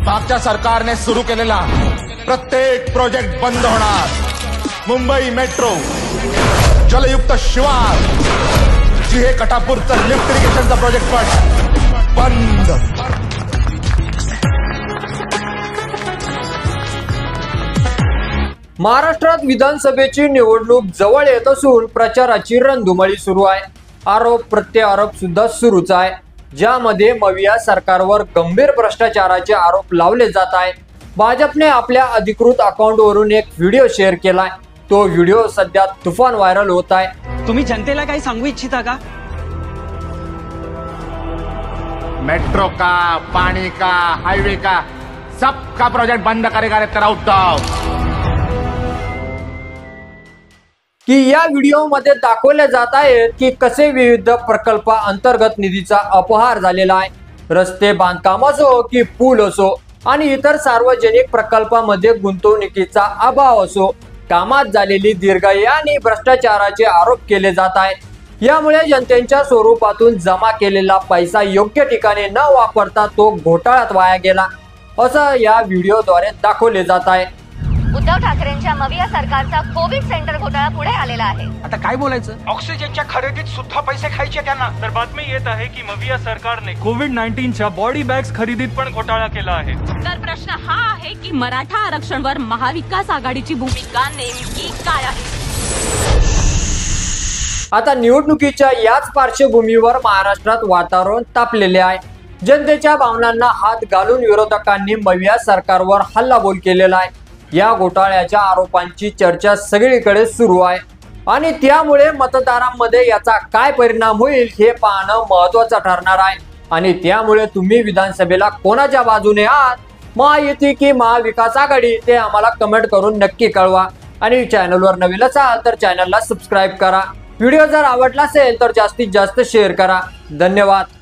मागच्या सरकारने सुरू केलेला प्रत्येक प्रोजेक्ट बंद होणार। मुंबई मेट्रो, जलयुक्त शिवार, जिहे कटापूरचं लिफ्ट इरिगेशनचा प्रोजेक्ट पण बंद। महाराष्ट्रात विधानसभेची निवडणूक जवळ येत असून प्रचाराची रणधुमाळी सुरू आहे। आरोप प्रत्यारोप सुद्धा सुरूच आहे, ज्यामध्ये मविया सरकारवर गंभीर भ्रष्टाचाराचे आरोप लावले जात आहेत। भाजपने आपल्या अधिकृत अकाउंटवरून एक व्हिडिओ शेअर केलाय। तो व्हिडिओ सध्या तुफान व्हायरल होत आहे। तुम्ही जनतेला काही सांगू इच्छिता का? मेट्रो का, पानी का, हाईवे का, सबका प्रोजेक्ट बंद करेगा रे तेरा उद्धव। की या व्हिडिओमध्ये दाखवले जात आहे की कसे विविध प्रकल्प अंतर्गत निधीचा अपहार झालेला आहे। रस्ते बांधकाम असो की पूल असो आणि इतर सार्वजनिक प्रकल्पामध्ये गुंतवणुकीचा अभाव असो, कामात झालेली दीर्घाई आणि भ्रष्टाचाराचे आरोप केले जात आहेत। यामुळे जनतेच्या स्वरूपातून जमा केलेला पैसा योग्य ठिकाणी न वापरता तो घोटाळ्यात वाया गेला, असं या व्हिडिओद्वारे दाखवले जात आहे। उद्धव ठाकरेंच्या मविया सरकारचा कोविड सेंटर घोटाळा पुढे आलेला आहे। आता काय बोलायचं? ऑक्सिजनच्या खरेदीत सुद्धा पैसे खायचे त्यांना। तर बातमी येत आहे की मविया सरकारने कोविड-19च्या बॉडी बॅग्स खरेदीत पण घोटाळा केला आहे। तर प्रश्न हा आहे की मराठा आरक्षणवर महाविकास आघाडीची भूमिका नेमकी काय आहे? आता निवडणुकीच्या याच पार्श्वभूमीवर महाराष्ट्रात वातावरण तापलेले आहे। जनतेच्या भावनांना हात घालून विरोधकांनी मविया सरकारवर हल्लाबोल केलेला आहे। या घोटाळ्याच्या आरोपांची चर्चा सगळीकडे सुरू आहे आणि त्यामुळे मतदारांमध्ये याचा काय परिणाम होईल हे पाहणं महत्त्वाचं ठरणार आहे। आणि त्यामुळे तुम्ही विधानसभेला कोणाच्या बाजूने आहात, महायुती की महाविकास आघाडी, ते आम्हाला कमेंट करून नक्की कळवा। आणि चॅनलवर नवीन असाल तर चॅनलला सबस्क्राईब करा। व्हिडिओ जर आवडला असेल तर जास्तीत जास्त शेअर करा। धन्यवाद।